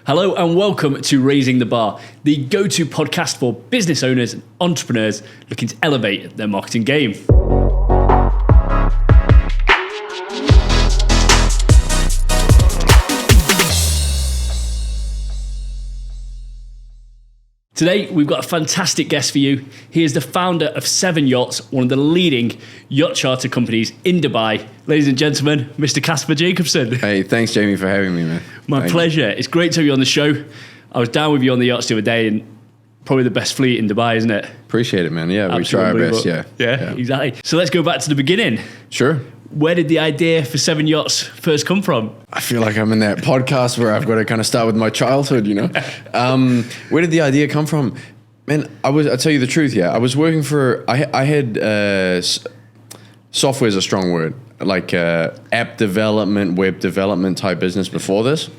Hello and welcome to Raising the Barr, the go-to podcast for business owners and entrepreneurs looking to elevate their marketing game. Today, we've got a fantastic guest for you. He is the founder of Seven Yachts, one of the leading yacht charter companies in Dubai. Ladies and gentlemen, Mr. Kasper Jakobsen. Hey, thanks, Jamie, for having me, man. My pleasure. It's great to have you on the show. I was down with you on the yachts the other day, and probably the best fleet in Dubai, isn't it? Appreciate it, man. Yeah, we try our best, yeah, exactly. So let's go back to the beginning. Sure. Where did the idea for Seven Yachts first come from? I feel like I'm in that podcast where I've got to kind of start with my childhood, you know. Where did the idea come from? Man, I'll tell you the truth, yeah. I was working for, I had, software is a strong word, like app development, web development type business before this.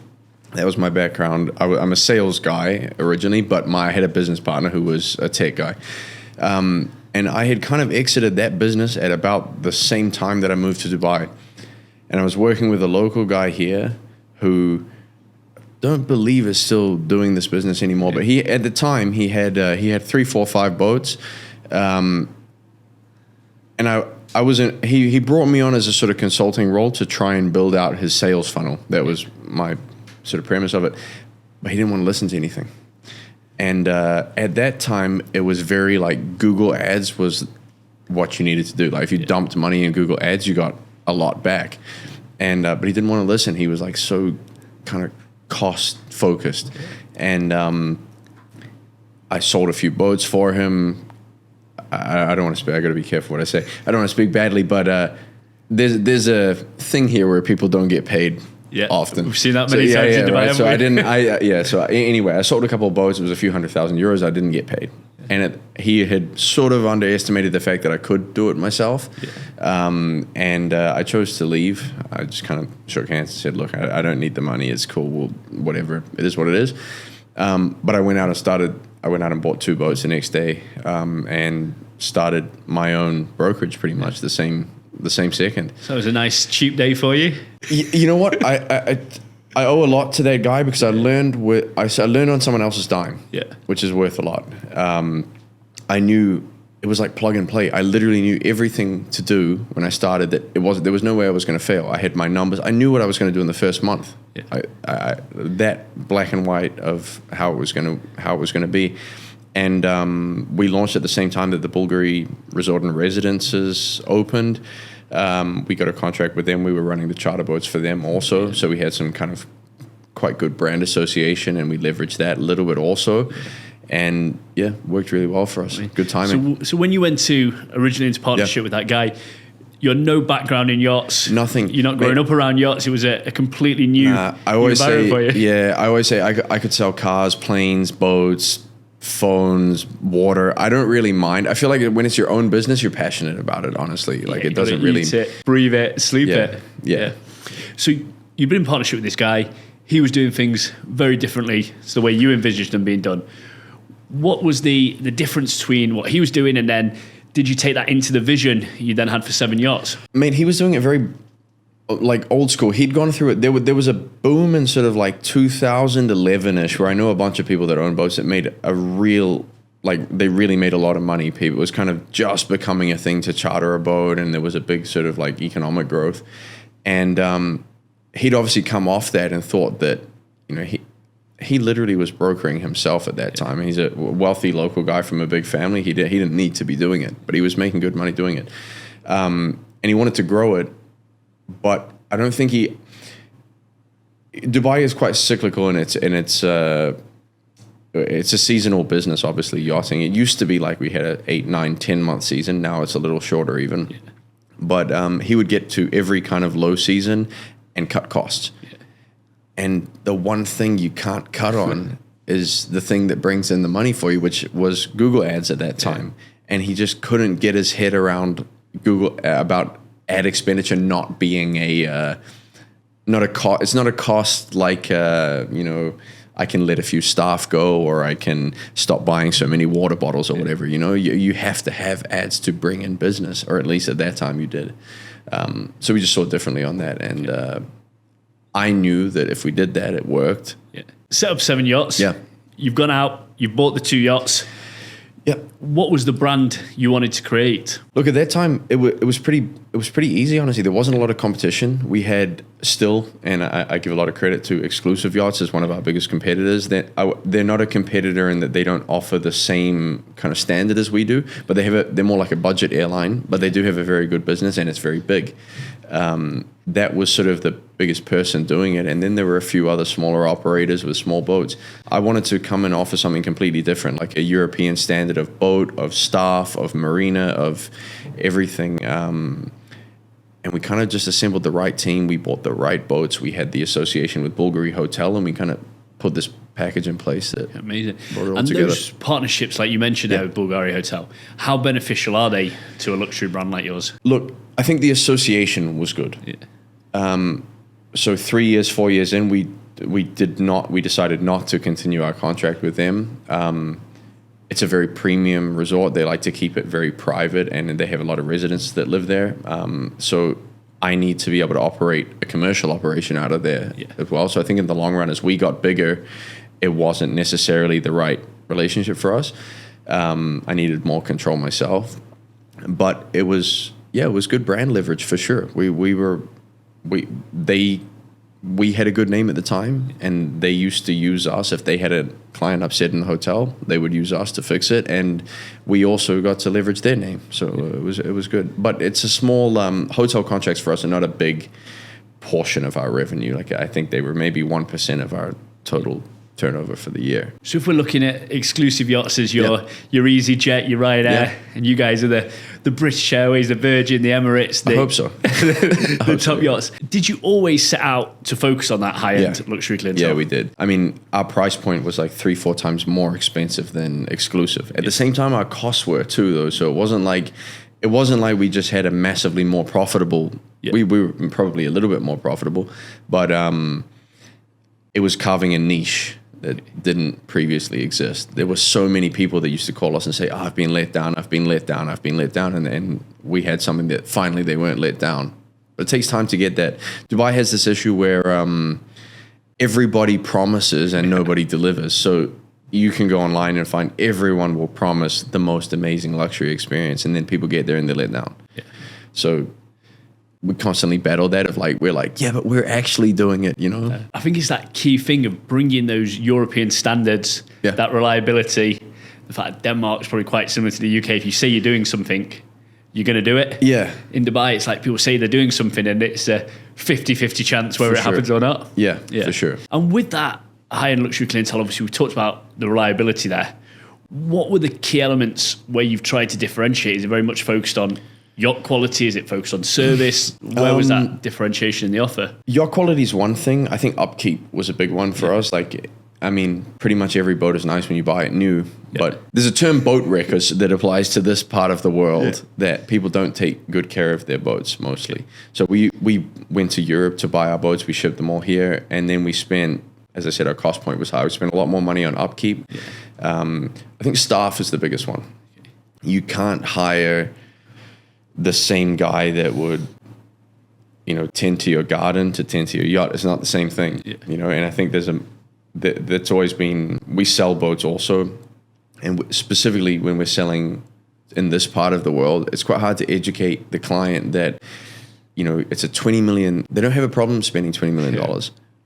That was my background. I'm a sales guy originally, but I had a business partner who was a tech guy. And I had kind of exited that business at about the same time that I moved to Dubai. And I was working with a local guy here who don't believe is still doing this business anymore. But at the time he had 3, 4, 5 boats. And he brought me on as a sort of consulting role to try and build out his sales funnel. That was my sort of premise of it. But he didn't want to listen to anything. And at that time, it was very like Google Ads was what you needed to do. Like if you dumped money in Google Ads, you got a lot back. And but he didn't want to listen. He was like so kind of cost focused. And I sold a few boats for him. I don't want to speak. I got to be careful what I say. I don't want to speak badly, but there's a thing here where people don't get paid. Yeah, often. We've seen that many times in Dubai. Right. So anyway, I sold a couple of boats. It was a few €100,000. I didn't get paid. And he had sort of underestimated the fact that I could do it myself. Yeah. And I chose to leave. I just kind of shook hands and said, look, I don't need the money. It's cool. Well, whatever. It is what it is. But I went out and bought 2 boats the next day and started my own brokerage pretty much the same second. So it was a nice cheap day for you. You know what? I owe a lot to that guy because I learned on someone else's dime. Yeah, which is worth a lot. I knew it was like plug and play. I literally knew everything to do when I started. There was no way I was going to fail. I had my numbers. I knew what I was going to do in the first month. Yeah. That black and white of how it was going to be. And we launched at the same time that the Bulgari Resort and Residences opened. We got a contract with them. We were running the charter boats for them also. So we had some kind of quite good brand association, and we leveraged that a little bit also. And yeah, worked really well for us. Good timing. So when you went originally into partnership with that guy, you had no background in yachts. Nothing. You're not growing up around yachts. It was a completely new environment for you. Yeah, I always say I could sell cars, planes, boats, phones, water. I don't really mind. I feel like when it's your own business, you're passionate about it, honestly. Like it doesn't really eat it, breathe it, sleep it. Yeah. So you've been in partnership with this guy. He was doing things very differently to the way you envisaged them being done. What was the difference between what he was doing and then did you take that into the vision you then had for Seven Yachts? I mean, he was doing it very like old school. He'd gone through it. There was a boom in sort of like 2011-ish where I know a bunch of people that own boats that made they really made a lot of money. It was kind of just becoming a thing to charter a boat, and there was a big sort of like economic growth. And he'd obviously come off that and thought that, you know, he literally was brokering himself at that time. He's a wealthy local guy from a big family. He didn't need to be doing it, but he was making good money doing it. And he wanted to grow it. But I don't think Dubai is quite cyclical, and it's a seasonal business. Obviously, yachting. It used to be like we had an 8, 9, 10 month season. Now it's a little shorter even. Yeah. But he would get to every kind of low season and cut costs. Yeah. And the one thing you can't cut on is the thing that brings in the money for you, which was Google Ads at that time. Yeah. And he just couldn't get his head around Google about ad expenditure not being not a cost. It's not a cost like I can let a few staff go, or I can stop buying so many water bottles or whatever. You know, you have to have ads to bring in business, or at least at that time you did. So we just saw differently on that, and I knew that if we did that, it worked. Yeah. Set up Seven Yachts. Yeah. You've gone out, you've bought the 2 yachts. Yeah. What was the brand you wanted to create? Look, at that time, it was pretty easy, honestly. There wasn't a lot of competition. We had still, and I give a lot of credit to Exclusive Yachts as one of our biggest competitors. They're not a competitor in that they don't offer the same kind of standard as we do, but they're more like a budget airline, but they do have a very good business and it's very big. That was sort of the biggest person doing it. And then there were a few other smaller operators with small boats. I wanted to come and offer something completely different, like a European standard of boat, of staff, of marina, of everything. And we kind of just assembled the right team. We bought the right boats. We had the association with Bulgari Hotel, and we kind of put this package in place that amazing. brought it all And together. those partnerships, like you mentioned there with Bulgari Hotel, how beneficial are they to a luxury brand like yours? Look, I think the association was good. Yeah. So 4 years in, we decided not to continue our contract with them. It's a very premium resort. They like to keep it very private, and they have a lot of residents that live there. So I need to be able to operate a commercial operation out of there as well. So I think in the long run, as we got bigger, it wasn't necessarily the right relationship for us. I needed more control myself, but it was good brand leverage for sure. We had a good name at the time, and they used to use us. If they had a client upset in the hotel, they would use us to fix it, and we also got to leverage their name. So it was good. But it's a small hotel contracts for us are not a big portion of our revenue. Like I think they were maybe 1% of our total turnover for the year. So if we're looking at Exclusive Yachts as your EasyJet, your Ryanair, and you guys are the British Airways, the Virgin, the Emirates, I hope so. the top yachts. Did you always set out to focus on that high-end luxury clientele? Yeah, we did. I mean, our price point was like 3-4 times more expensive than Exclusive. At the same time, our costs were too, though. So it wasn't like we just had a massively more profitable. Yeah. We were probably a little bit more profitable, but it was carving a niche that didn't previously exist. There were so many people that used to call us and say, I've been let down, I've been let down, I've been let down. And we had something that finally they weren't let down. But it takes time to get that. Dubai has this issue where everybody promises and nobody delivers. So you can go online and find everyone will promise the most amazing luxury experience, and then people get there and they're let down. Yeah. So we constantly battle that of like, we're like, yeah, but we're actually doing it, you know? I think it's that key thing of bringing those European standards, that reliability. The fact Denmark's probably quite similar to the UK. If you say you're doing something, you're going to do it. Yeah. In Dubai, it's like people say they're doing something and it's a 50-50 chance whether it happens or not. Yeah, for sure. And with that high-end luxury clientele, obviously we talked about the reliability there. What were the key elements where you've tried to differentiate? Is it very much focused on yacht quality? Is it focused on service? Where was that differentiation in the offer? Yacht quality is one thing. I think upkeep was a big one for us. Like, I mean, pretty much every boat is nice when you buy it new, but there's a term boat wreckers that applies to this part of the world that people don't take good care of their boats mostly. So we went to Europe to buy our boats. We shipped them all here, and then we spent, as I said, our cost point was high. We spent a lot more money on upkeep. I think staff is the biggest one. You can't hire the same guy that would, tend to your garden to tend to your yacht. It's not the same thing, and I think that's always been, we sell boats also, and specifically when we're selling in this part of the world, it's quite hard to educate the client that, it's a 20 million, they don't have a problem spending $20 million.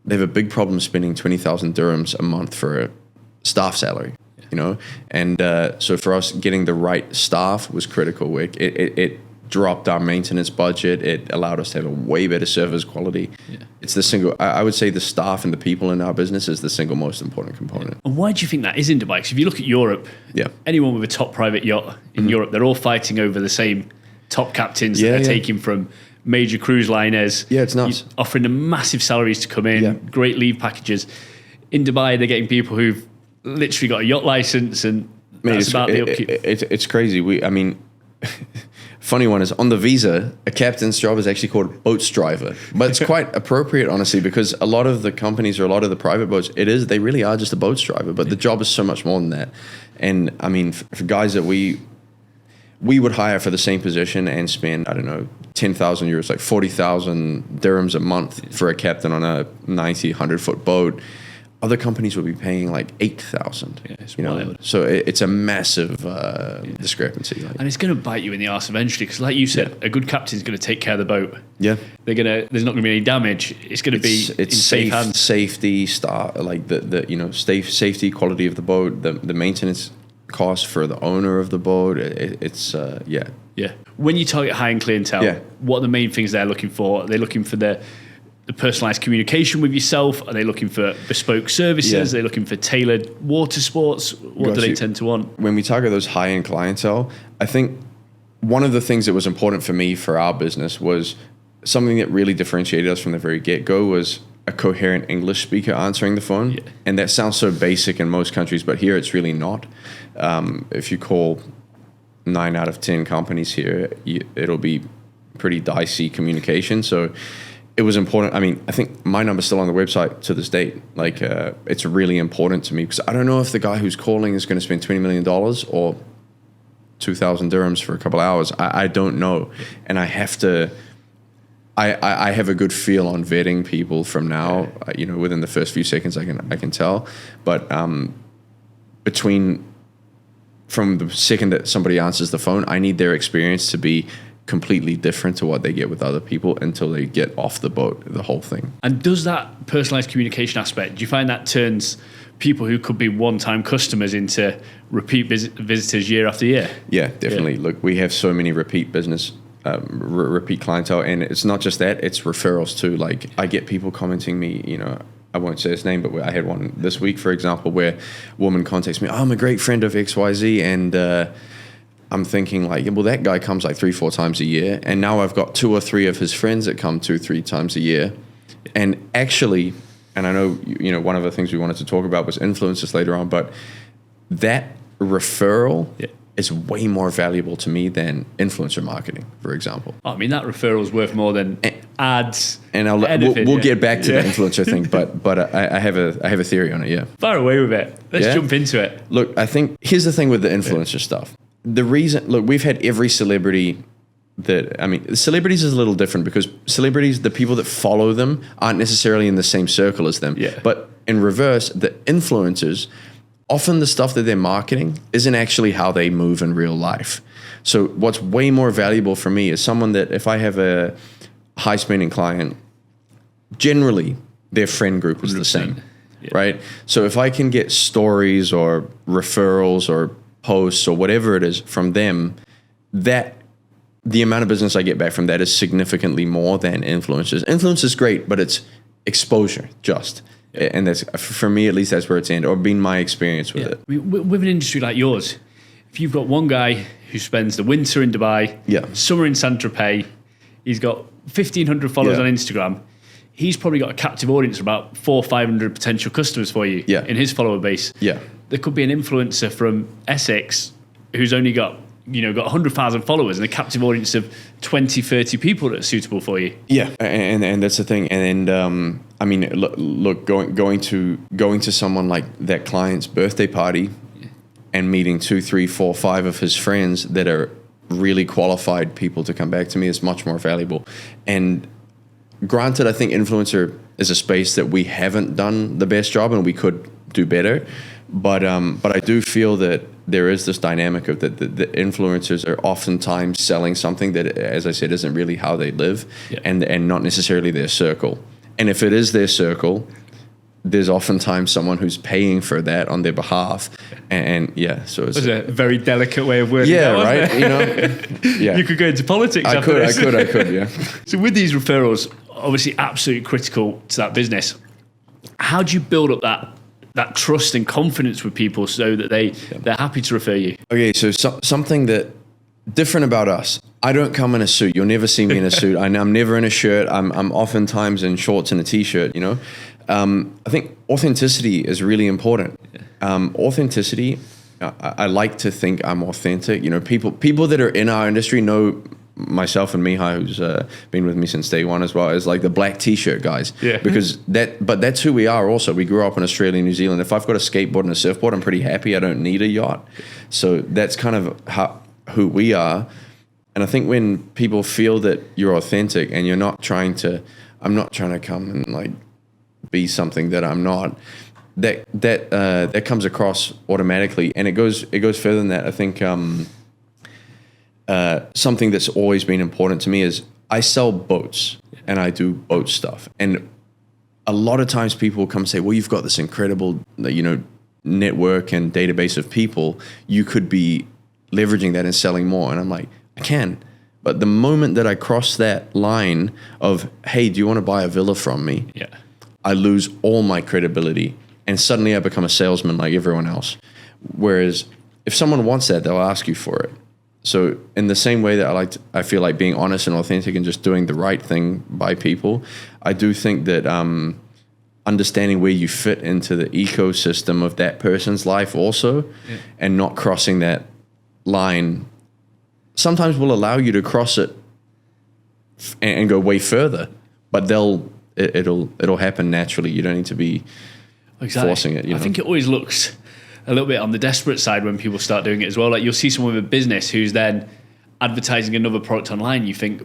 They have a big problem spending 20,000 dirhams a month for a staff salary, and so for us, getting the right staff was critical. It dropped our maintenance budget. It allowed us to have a way better service quality. It's I would say the staff and the people in our business is the single most important component. And why do you think that is in Dubai? Because if you look at Europe, anyone with a top private yacht in Europe, they're all fighting over the same top captains that they're taking from major cruise liners. Yeah, it's nuts. Offering them massive salaries to come in, great leave packages. In Dubai, they're getting people who've literally got a yacht license, and that's about the upkeep. It's crazy. Funny one is, on the visa, a captain's job is actually called a boats driver. But it's quite appropriate, honestly, because a lot of the companies or a lot of the private boats, they really are just a boats driver. But the job is so much more than that. And I mean, for guys that we we would hire for the same position and spend, I don't know, 10,000 euros, like 40,000 dirhams a month for a captain on a 90, 100-foot boat. Other companies would be paying like 8,000. Yeah, it's you know, wild. so it's a massive discrepancy. Like. And it's going to bite you in the arse eventually, because like you said, a good captain's going to take care of the boat. Yeah, There's not going to be any damage. It's going to be in safe hands. Safety, like the safety, quality of the boat, the maintenance cost for the owner of the boat. It's. Yeah. When you target high-end clientele, what are the main things they're looking for? Are they looking for the personalized communication with yourself? Are they looking for bespoke services? Are they looking for tailored water sports? What do they tend to want? When we target those high-end clientele, I think one of the things that was important for me for our business was something that really differentiated us from the very get-go was a coherent English speaker answering the phone. Yeah. And that sounds so basic in most countries, but here it's really not. If you call 9 out of 10 companies here, it'll be pretty dicey communication. So it was important. I mean, I think my number's still on the website to this date. Like, it's really important to me because I don't know if the guy who's calling is going to spend $20 million or 2,000 dirhams for a couple hours. I don't know. And I have to, I have a good feel on vetting people from now, within the first few seconds I can tell. But from the second that somebody answers the phone, I need their experience to be completely different to what they get with other people until they get off the boat, the whole thing. And does that personalized communication aspect, do you find that turns people who could be one-time customers into repeat visitors year after year? Yeah, definitely. Yeah. Look, we have so many repeat business, repeat clientele, and it's not just that, it's referrals too. Like, I get people commenting me, I won't say his name, but I had one this week, for example, where a woman contacts me, I'm a great friend of XYZ, and I'm thinking like, well, that guy comes like 3-4 times a year, and now I've got 2 or 3 of his friends that come 2-3 times a year. And actually, and I know, one of the things we wanted to talk about was influencers later on, but that referral is way more valuable to me than influencer marketing, for example. I mean, that referral is worth more than ads. And we'll get back to the influencer thing, but I have a theory on it. Yeah, far away with it. Let's jump into it. Look, I think here's the thing with the influencer stuff. The reason, look, we've had every celebrity celebrities is a little different because celebrities, the people that follow them aren't necessarily in the same circle as them. Yeah. But in reverse, the influencers, often the stuff that they're marketing isn't actually how they move in real life. So what's way more valuable for me is someone that if I have a high spending client, generally their friend group is the same, right? So if I can get stories or referrals or posts or whatever it is from them, that the amount of business I get back from that is significantly more than influencers. Influence is great, but it's exposure just. And that's, for me at least, that's where it's ended, or been my experience with it. With an industry like yours, if you've got one guy who spends the winter in Dubai, summer in Saint-Tropez, he's got 1,500 followers on Instagram, he's probably got a captive audience of about 400 or 500 potential customers for you in his follower base. Yeah. There could be an influencer from Essex who's only got 100,000 followers and a captive audience of 20, 30 people that are suitable for you. Yeah, and that's the thing. And I mean, look, going to someone like that client's birthday party and meeting 2, 3, 4, 5 of his friends that are really qualified people to come back to me is much more valuable. And granted, I think influencer is a space that we haven't done the best job and we could do better. But I do feel that there is this dynamic of that the influencers are oftentimes selling something that, as I said, isn't really how they live and not necessarily their circle. And if it is their circle, there's oftentimes someone who's paying for that on their behalf. And so it's a very delicate way of wording that, right? You could go into politics I could, yeah. So with these referrals, obviously absolutely critical to that business. How do you build up that trust and confidence with people so that they're happy to refer you? Okay, so something that different about us. I don't come in a suit. You'll never see me in a suit. I'm never in a shirt. I'm oftentimes in shorts and a t-shirt, I think authenticity is really important. Authenticity, I like to think I'm authentic. People that are in our industry know myself and Mihai, who's been with me since day one as well, is like the black t-shirt guys. Yeah. Because that's who we are also. We grew up in Australia and New Zealand. If I've got a skateboard and a surfboard, I'm pretty happy. I don't need a yacht. So that's kind of who we are. And I think when people feel that you're authentic and you're not trying to, I'm not trying to come and like be something that I'm not, that comes across automatically, and it goes further than that. I think something that's always been important to me is I sell boats and I do boat stuff, and a lot of times people come and say, well, you've got this incredible network and database of people, you could be leveraging that and selling more. And I'm like, I can. But the moment that I cross that line of, hey, do you want to buy a villa from me? Yeah. I lose all my credibility, and suddenly I become a salesman like everyone else. Whereas if someone wants that, they'll ask you for it. So in the same way that I feel like being honest and authentic and just doing the right thing by people, I do think that understanding where you fit into the ecosystem of that person's life also, and not crossing that line sometimes will allow you to cross it and go way further, but it'll happen naturally. You don't need to be forcing it. I think it always looks a little bit on the desperate side when people start doing it as well. Like you'll see someone with a business who's then advertising another product online. You think,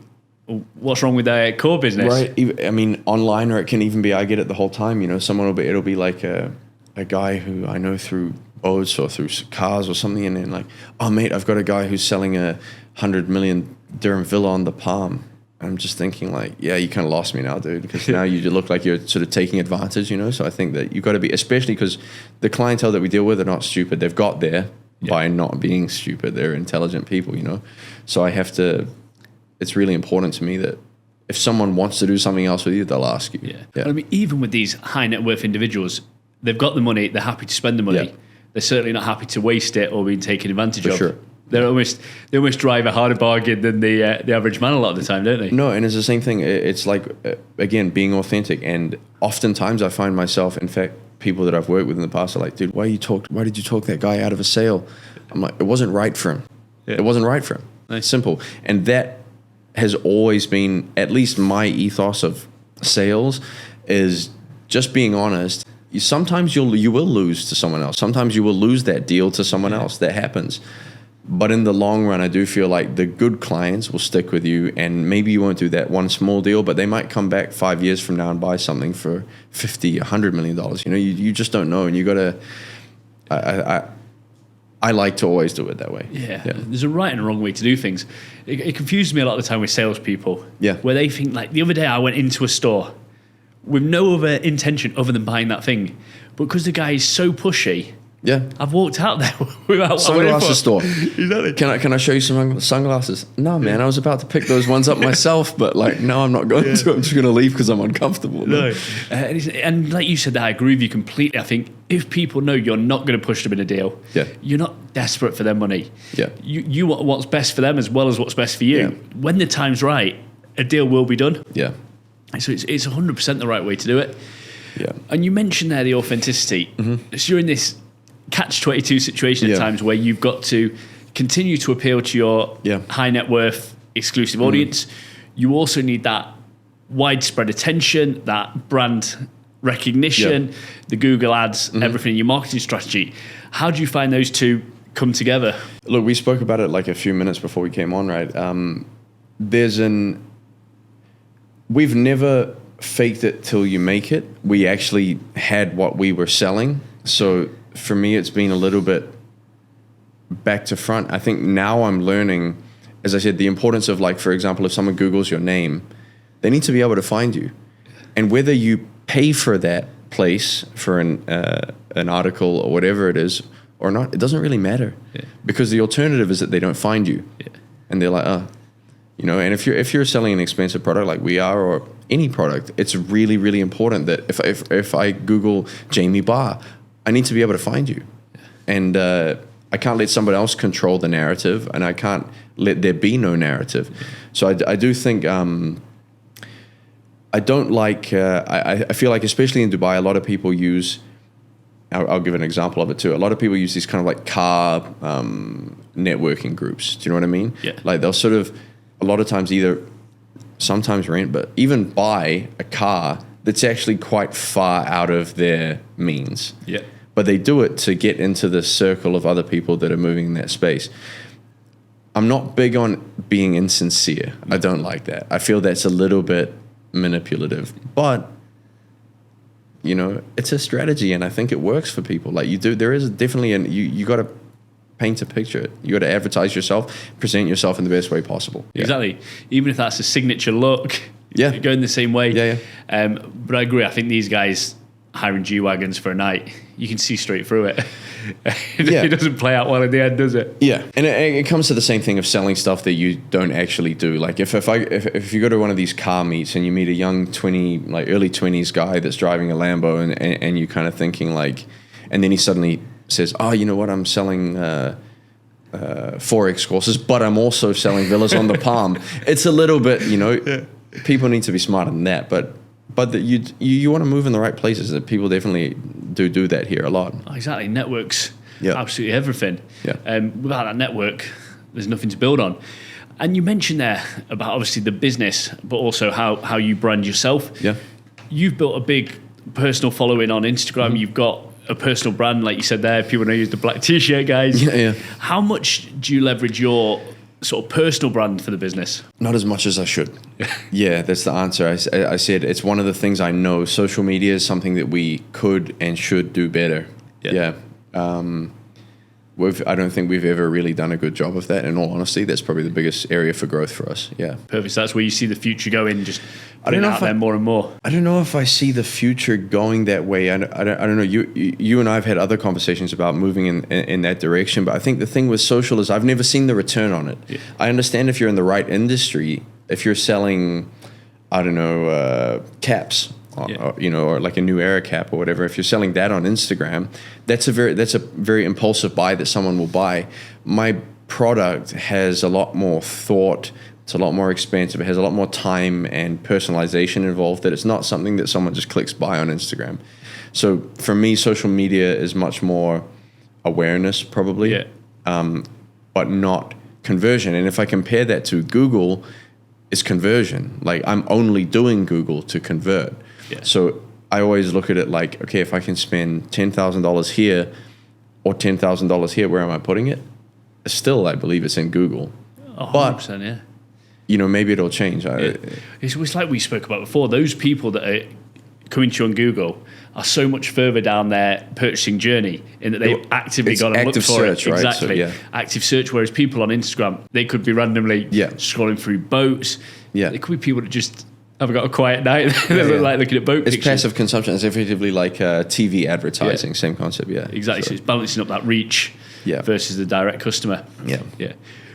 well, what's wrong with their core business? Right. I mean, online, or it can even be, I get it the whole time. It'll be like a guy who I know through boats or through cars or something, and then like, oh mate, I've got a guy who's selling a 100 million dirham villa on the Palm. I'm just thinking like, yeah, you kind of lost me now, dude, because now you look like you're sort of taking advantage, So I think that you've got to be, especially because the clientele that we deal with are not stupid. They've got there by not being stupid. They're intelligent people, So I have to, it's really important to me that if someone wants to do something else with you, they'll ask you. Yeah. I mean, even with these high net worth individuals, they've got the money, they're happy to spend the money. Yeah. They're certainly not happy to waste it or be taken advantage of. Sure. They almost drive a harder bargain than the average man a lot of the time, don't they? No, and it's the same thing. It's like, again, being authentic. And oftentimes I find myself, in fact, people that I've worked with in the past are like, dude, why did you talk that guy out of a sale? I'm like, it wasn't right for him. Yeah. It wasn't right for him. Nice. Simple. And that has always been, at least my ethos of sales, is just being honest. Sometimes you will lose to someone else. Sometimes you will lose that deal to someone else. That happens. But in the long run, I do feel like the good clients will stick with you, and maybe you won't do that one small deal, but they might come back 5 years from now and buy something for $50, $100 million. You just don't know, and you got to. I like to always do it that way. Yeah. There's a right and a wrong way to do things. It confuses me a lot of the time with salespeople. Yeah. Where they think, like the other day, I went into a store with no other intention other than buying that thing, but because the guy is so pushy. Yeah, I've walked out there without sunglasses store. Exactly. Can I show you some sunglasses? No, man, I was about to pick those ones up myself, but like, no, I'm not going to. I'm just going to leave because I'm uncomfortable. No, and like you said, that I agree with you completely. I think if people know you're not going to push them in a deal, you're not desperate for their money. Yeah, you want what's best for them as well as what's best for you. Yeah. When the time's right, a deal will be done. Yeah, so it's 100% the right way to do it. Yeah, and you mentioned there the authenticity. Mm-hmm. So you're in this catch-22 situation at times where you've got to continue to appeal to your high net worth exclusive audience. You also need that widespread attention, that brand recognition, the Google ads, everything in your marketing strategy. How do you find those two come together? Look, we spoke about it like a few minutes before we came on, right? We've never faked it till you make it. We actually had what we were selling. So for me, it's been a little bit back to front. I think now I'm learning, as I said, the importance of, like, for example, if someone Googles your name, they need to be able to find you. And whether you pay for that place for an article or whatever it is or not, it doesn't really matter. Because the alternative is that they don't find you. And they're like, and if you're selling an expensive product like we are, or any product, it's really, really important that if I Google Jamie Barr, I need to be able to find you. And I can't let somebody else control the narrative, and I can't let there be no narrative. So I do think I don't like, I feel like, especially in Dubai, a lot of people use, I'll give an example of it too. A lot of people use these kind of like car networking groups. Do you know what I mean? Yeah. Like they'll sort of, a lot of times sometimes rent, but even buy a car that's actually quite far out of their means. Yeah. But they do it to get into the circle of other people that are moving in that space. I'm not big on being insincere. I don't like that. I feel that's a little bit manipulative, but you know, it's a strategy, and I think it works for people. Like there is definitely you got to paint a picture. You got to advertise yourself, present yourself in the best way possible. Exactly. Even if that's a signature look, going the same way. But I agree. I think these guys hiring G-Wagons for a night, you can see straight through it. It doesn't play out well in the end, does it? Yeah, and it comes to the same thing of selling stuff that you don't actually do. Like if you go to one of these car meets and you meet a young early 20s guy that's driving a Lambo, and you kind of thinking like, and then he suddenly says, oh, you know what, I'm selling Forex courses, but I'm also selling villas on the Palm. It's a little bit, you know, people need to be smarter than that, but you want to move in the right places. That people definitely do that here a lot. Exactly, networks, absolutely everything. Without that network, there's nothing to build on. And you mentioned there about obviously the business, but also how you brand yourself. You've built a big personal following on Instagram. Mm-hmm. You've got a personal brand, like you said there. People know you as the black t-shirt guys. How much do you leverage your sort of personal brand for the business? Not as much as I should. That's the answer. I said it's one of the things I know. Social media is something that we could and should do better. I don't think we've ever really done a good job of that. In all honesty, that's probably the biggest area for growth for us. Perfect. So that's where you see the future going. Just putting it out there more and more. I don't know if I see the future going that way. I don't know. You and I have had other conversations about moving in that direction. But I think the thing with social is I've never seen the return on it. I understand if you're in the right industry, if you're selling, I don't know, caps. Or like a New Era cap or whatever. If you're selling that on Instagram, that's a very impulsive buy that someone will buy. My product has a lot more thought. It's a lot more expensive. It has a lot more time and personalization involved. That it's not something that someone just clicks buy on Instagram. So for me, social media is much more awareness, probably, but not conversion. And if I compare that to Google, it's conversion. Like I'm only doing Google to convert. So I always look at it like, okay, if I can spend $10,000 here or $10,000 here, where am I putting it? Still, I believe it's in Google. 100%, you know, maybe it'll change. It's like we spoke about before. Those people that are coming to you on Google are so much further down their purchasing journey in that they've actively got to look for search, it. Right? Exactly. So, active search, whereas people on Instagram, they could be randomly scrolling through boats. It could be people that just haven't got a quiet night. They're like looking at boat pictures. It's passive consumption. It's effectively like TV advertising. Same concept, Exactly. So it's balancing up that reach versus the direct customer. Yeah.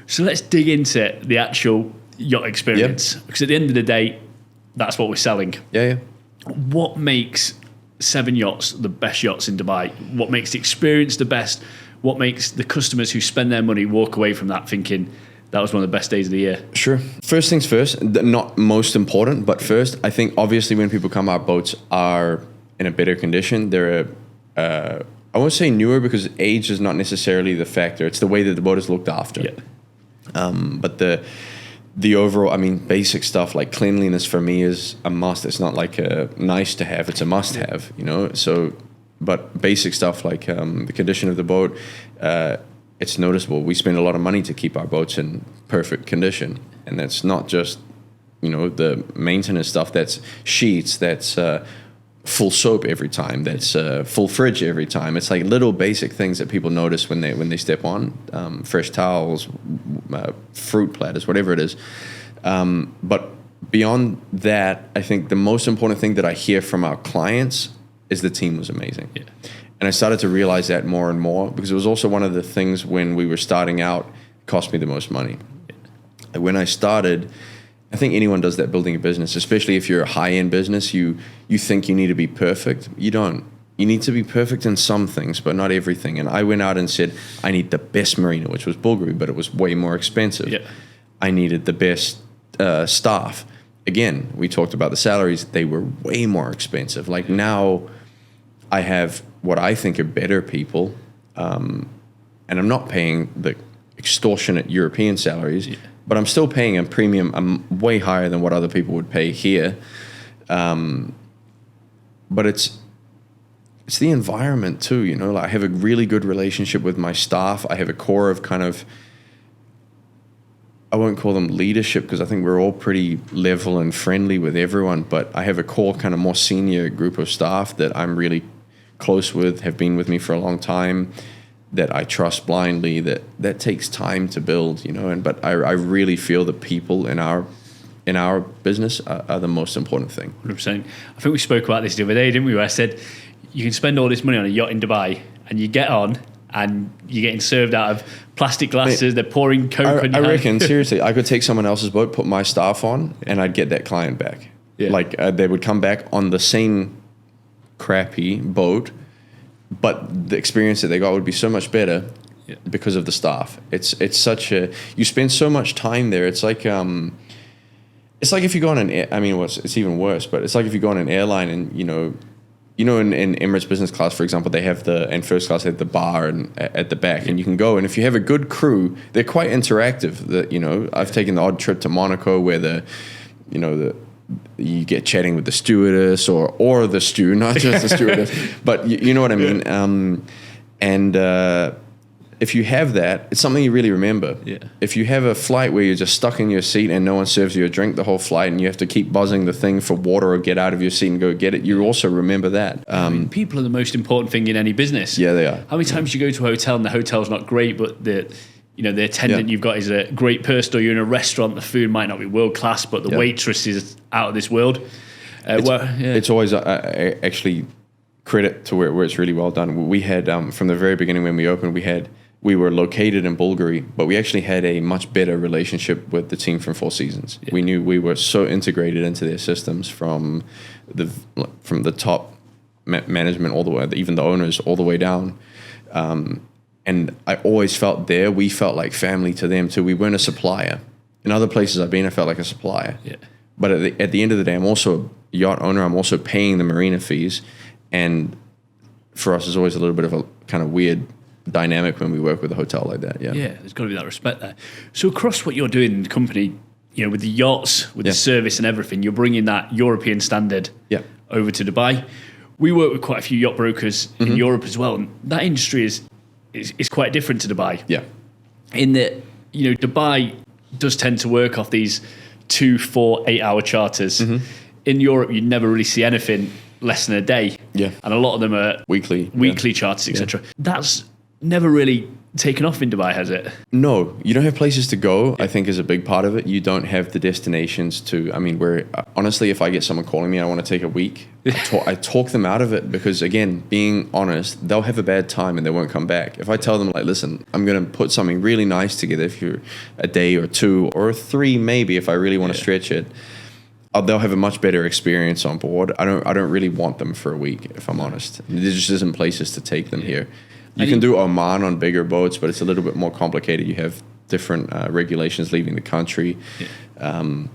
So let's dig into the actual yacht experience. Because at the end of the day, that's what we're selling. What makes Seven Yachts the best yachts in Dubai? What makes the experience the best? What makes the customers who spend their money walk away from that thinking that was one of the best days of the year? Sure. First things first, not most important, but first, I think obviously when people come, our boats are in a better condition. They're, I won't say newer because age is not necessarily the factor. It's the way that the boat is looked after. But the overall, I mean, basic stuff like cleanliness for me is a must. It's not like a nice to have, it's a must have, you know? So, but basic stuff like the condition of the boat, it's noticeable. We spend a lot of money to keep our boats in perfect condition. And that's not just, you know, the maintenance stuff. That's sheets, that's full soap every time, that's full fridge every time. It's like little basic things that people notice when they step on. Fresh towels, fruit platters, whatever it is. But beyond that, I think the most important thing that I hear from our clients is the team was amazing. And I started to realize that more and more because it was also one of the things when we were starting out, it cost me the most money. When I started, I think anyone does that building a business, especially if you're a high-end business, you think you need to be perfect. You don't. You need to be perfect in some things, but not everything. And I went out and said, I need the best marina, which was Bulgari, but it was way more expensive. I needed the best staff. Again, we talked about the salaries. They were way more expensive. Like now I have what I think are better people, and I'm not paying the extortionate European salaries, but I'm still paying a premium. I'm way higher than what other people would pay here. But it's the environment too, you know. Like I have a really good relationship with my staff. I have a core of kind of I won't call them leadership because I think we're all pretty level and friendly with everyone, but I have a core kind of more senior group of staff that I'm really close with, have been with me for a long time, that I trust blindly, that takes time to build, but I really feel that people in our business are the most important thing. 100%. I think we spoke about this the other day, didn't we? Where I said you can spend all this money on a yacht in Dubai and you get on and you're getting served out of plastic glasses, they're pouring Coke on your I reckon, seriously, I could take someone else's boat, put my staff on, and I'd get that client back. Yeah. They would come back on the same crappy boat, but the experience that they got would be so much better because of the staff. It's such a, you spend so much time there. It's like if you go on it's even worse, but it's like if you go on an airline and, in Emirates business class, for example, they have and first class, they have the bar and at the back, and you can go, and if you have a good crew, they're quite interactive. I've taken the odd trip to Monaco where you get chatting with the stewardess or the stew, not just the stewardess, but you know what I mean. If you have that, it's something you really remember. Yeah. If you have a flight where you're just stuck in your seat and no one serves you a drink the whole flight and you have to keep buzzing the thing for water or get out of your seat and go get it, you also remember that. People are the most important thing in any business. Yeah, they are. How many times you go to a hotel and the hotel's not great, but the attendant you've got is a great person, or you're in a restaurant, the food might not be world class, but the waitress is out of this world. It's always actually credit to where it's really well done. We had from the very beginning when we opened, we were located in Bulgaria, but we actually had a much better relationship with the team from Four Seasons. Yeah. We knew we were so integrated into their systems from the top management all the way, even the owners all the way down. And I always felt we felt like family to them too. We weren't a supplier. In other places I've been, I felt like a supplier. Yeah. But at the end of the day, I'm also a yacht owner. I'm also paying the marina fees. And for us, it's always a little bit of a kind of weird dynamic when we work with a hotel like that. Yeah. Yeah, there's got to be that respect there. So across what you're doing in the company, with the yachts, with the service and everything, you're bringing that European standard over to Dubai. We work with quite a few yacht brokers in Europe as well. And that industry is quite different to Dubai. Yeah. In that, Dubai does tend to work off these 2, 4, 8-hour charters. In Europe, you never really see anything less than a day. Yeah. And a lot of them are weekly charters, etc. That's never really taken off in Dubai, has it? No, you don't have places to go, I think is a big part of it. You don't have the destinations where honestly, if I get someone calling me, I want to take a week, I talk them out of it because, again, being honest, they'll have a bad time and they won't come back. If I tell them, like, listen, I'm going to put something really nice together if you're a day or 2 or 3, maybe if I really want to stretch it, they'll have a much better experience on board. I don't really want them for a week, if I'm honest. There just isn't places to take them here. You can do Oman on bigger boats, but it's a little bit more complicated. You have different regulations leaving the country. Yeah.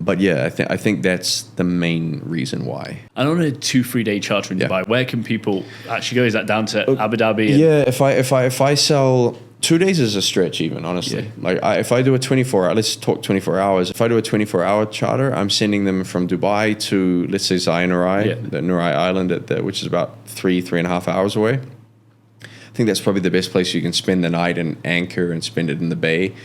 But yeah, I think that's the main reason why. And on a 2-3 day charter in Dubai, where can people actually go? Is that down to Abu Dhabi? Yeah, if I sell 2 days is a stretch, even honestly. Yeah. If I do a 24-hour, let's talk 24 hours. If I do a 24-hour charter, I'm sending them from Dubai to, let's say, Nurai, the Nurai Island, which is about 3.5 hours away. I think that's probably the best place you can spend the night and anchor and spend it in the bay.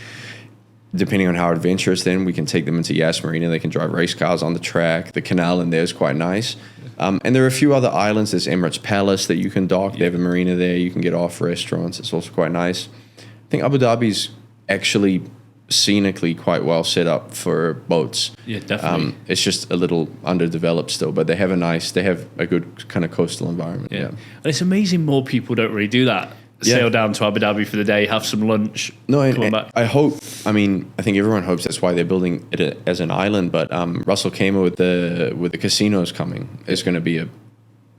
Depending on how adventurous, then we can take them into Yas Marina. They can drive race cars on the track. The canal in there is quite nice. And there are a few other islands. There's Emirates Palace that you can dock. They have a marina there. You can get off restaurants. It's also quite nice. I think Abu Dhabi's actually scenically quite well set up for boats. Yeah, definitely. It's just a little underdeveloped still, but they have a good kind of coastal environment. Yeah. And it's amazing more people don't really do that. Sail down to Abu Dhabi for the day, have some lunch, come back. I think everyone hopes that's why they're building it as an island, but Russell Kamer with the casinos coming is going to be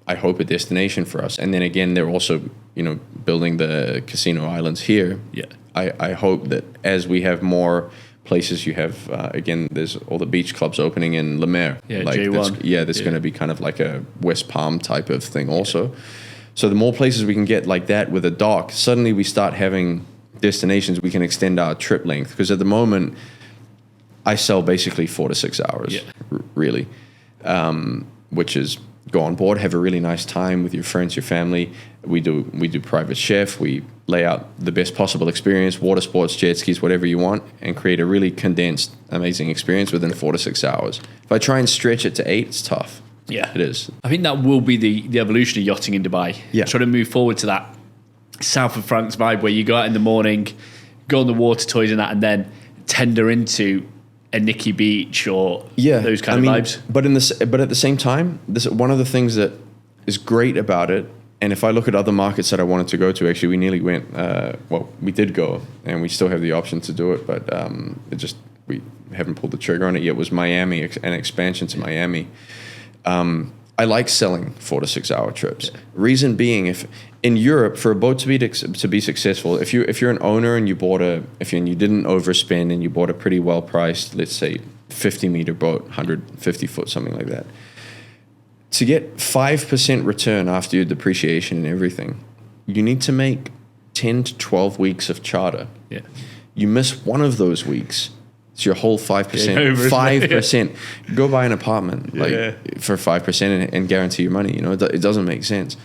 I hope a destination for us. And then again, they're also, building the casino islands here. Yeah. I hope that as we have more places, you have, again, there's all the beach clubs opening in Le Mer. Yeah, J1. There's going to be kind of like a West Palm type of thing also. Yeah. So the more places we can get like that with a dock, suddenly we start having destinations we can extend our trip length. Because at the moment, I sell basically 4 to 6 hours, really, which is go on board, have a really nice time with your friends, your family. We do private chef. We lay out the best possible experience, water sports, jet skis, whatever you want, and create a really condensed, amazing experience within 4 to 6 hours. If I try and stretch it to 8, it's tough. Yeah, it is. I think that will be the evolution of yachting in Dubai. Yeah, trying to move forward to that south of France vibe where you go out in the morning, go on the water toys and that, and then tender into a Nikki Beach or those kind of vibes. But at the same time, this one of the things that is great about it. And if I look at other markets that I wanted to go to, actually, we nearly went. We did go, and we still have the option to do it, but we haven't pulled the trigger on it yet. Was Miami, an expansion to Miami. I like selling 4 to 6 hour trips. Yeah. Reason being, if in Europe, for a boat to be successful, if you're an owner and you didn't overspend and you bought a pretty well priced, let's say 50 meter boat, 150 foot, something like that, to get 5% return after your depreciation and everything, you need to make 10 to 12 weeks of charter. Yeah. You miss one of those weeks, it's your whole 5%. Over, 5%. Yeah. Go buy an apartment for 5% and guarantee your money. It doesn't make sense.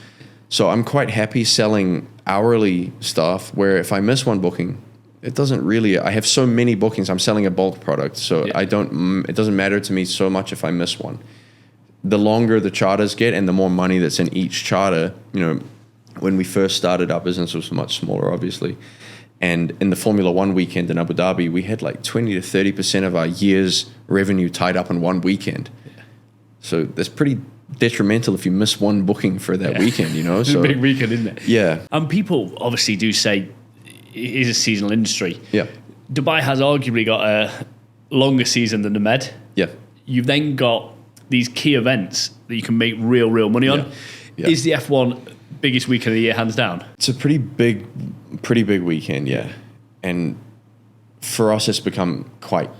So I'm quite happy selling hourly stuff where if I miss one booking, it doesn't really. I have so many bookings. I'm selling a bulk product, so it doesn't matter to me so much if I miss one. The longer the charters get and the more money that's in each charter, when we first started, our business was much smaller, obviously. And in the Formula One weekend in Abu Dhabi, we had like 20 to 30% of our year's revenue tied up in one weekend. Yeah. So that's pretty detrimental if you miss one booking for that weekend, It's a big weekend, isn't it? Yeah. And people obviously do say it is a seasonal industry. Yeah. Dubai has arguably got a longer season than the Med. Yeah. You've then got these key events that you can make real money on. Yeah. Is the F1 biggest weekend of the year, hands down? It's a pretty big weekend, yeah. And for us, it's become quite,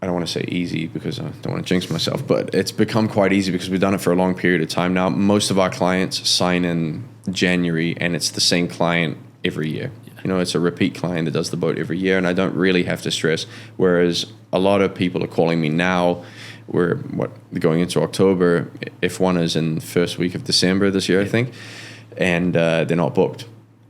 I don't want to say easy because I don't want to jinx myself, but it's become quite easy because we've done it for a long period of time now. Most of our clients sign in January and it's the same client every year. Yeah. It's a repeat client that does the boat every year and I don't really have to stress. Whereas a lot of people are calling me now. We're going into October. F1 is in the first week of December this year, I think. And they're not booked.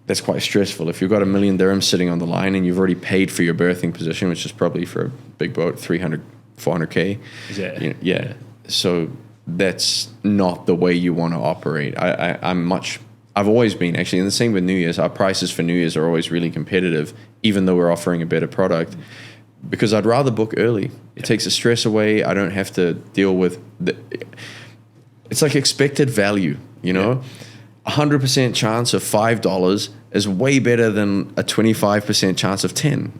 That's quite stressful. If you've got $1 million dirhams sitting on the line and you've already paid for your berthing position, which is probably for a big boat, 300, 400K. Is it? So that's not the way you want to operate. I've always been, actually, and the same with New Year's. Our prices for New Year's are always really competitive, even though we're offering a better product. Because I'd rather book early. It takes the stress away. I don't have to deal with it's like expected value, 100% chance of $5 is way better than a 25% chance of 10.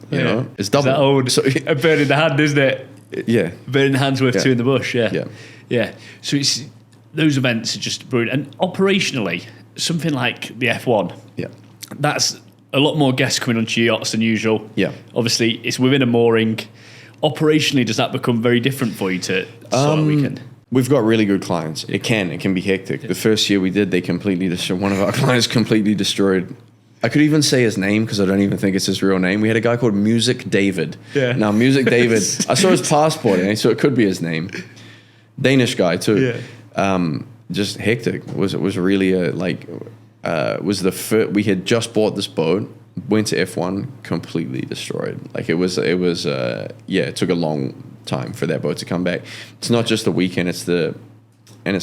It's double. It's that old, a bird in the hand, isn't it? Yeah, a bird in the hand's worth two in the bush. Yeah. So it's those events are just brilliant. And operationally, something like the F1. Yeah, that's a lot more guests coming onto your yachts than usual. Yeah, obviously it's within a mooring. Operationally, does that become very different for you to start a weekend? We've got really good clients. It can be hectic. The first year we did, they completely destroyed. One of our clients completely destroyed. I could even say his name because I don't even think it's his real name. We had a guy called Music David. Yeah. Now, Music David, I saw his passport, so it could be his name. Danish guy too. Yeah. Just hectic. Was really was the first. We had just bought this boat, went to F1, completely destroyed. It took a long time for that boat to come back. It's not just the weekend, it's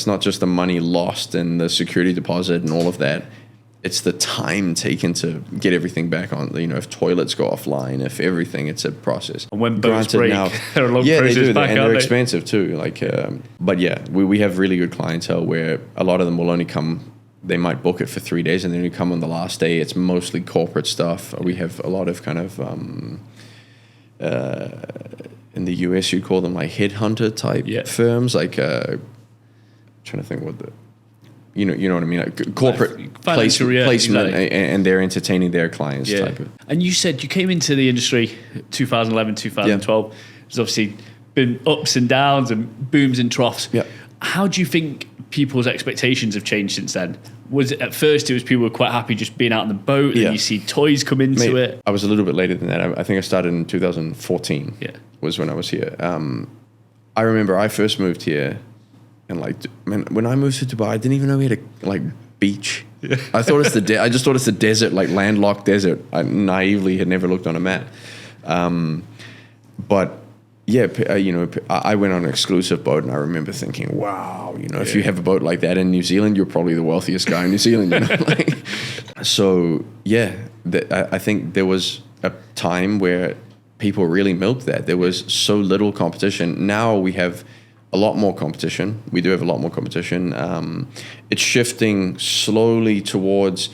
not just the money lost and the security deposit and all of that. It's the time taken to get everything back on. If toilets go offline, if everything, it's a process. And when boats break, they're a long process they do, back, and they're expensive too. But yeah, we have really good clientele where a lot of them will only come. They might book it for 3 days and then you come on the last day. It's mostly corporate stuff. We have a lot of kind of in the US, you'd call them like headhunter type firms, trying to think what the, you know what I mean, like corporate placement, exactly. And they're entertaining their clients type of. And you said you came into the industry 2011, 2012. There's obviously been ups and downs and booms and troughs. Yeah. How do you think people's expectations have changed since then? Was it, at first it was people were quite happy just being out on the boat and you see toys come into it? I was a little bit later than that. I think I started in 2014 was when I was here. I remember I first moved here And like, man, when I moved to Dubai, I didn't even know we had a like beach. Yeah. I thought I just thought it's the desert, like landlocked desert. I naively had never looked on a map. But yeah, I went on an exclusive boat, and I remember thinking, wow, if you have a boat like that in New Zealand, you're probably the wealthiest guy in New Zealand. So yeah, I think there was a time where people really milked that. There was so little competition. Now we have a lot more competition. We do have a lot more competition. It's shifting slowly towards,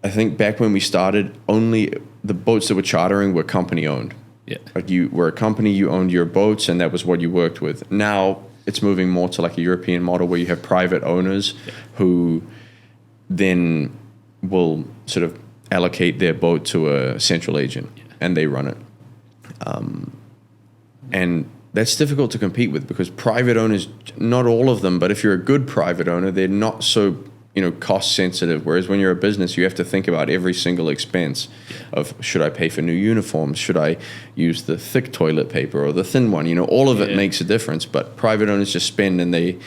I think back when we started, only the boats that were chartering were company owned. Yeah. Like you were a company, you owned your boats, and that was what you worked with. Now it's moving more to like a European model where you have private owners who then will sort of allocate their boat to a central agent and they run it. And that's difficult to compete with because private owners, not all of them, but if you're a good private owner, they're not so cost sensitive. Whereas when you're a business, you have to think about every single expense of, should I pay for new uniforms? Should I use the thick toilet paper or the thin one? All of it makes a difference, but private owners just spend and they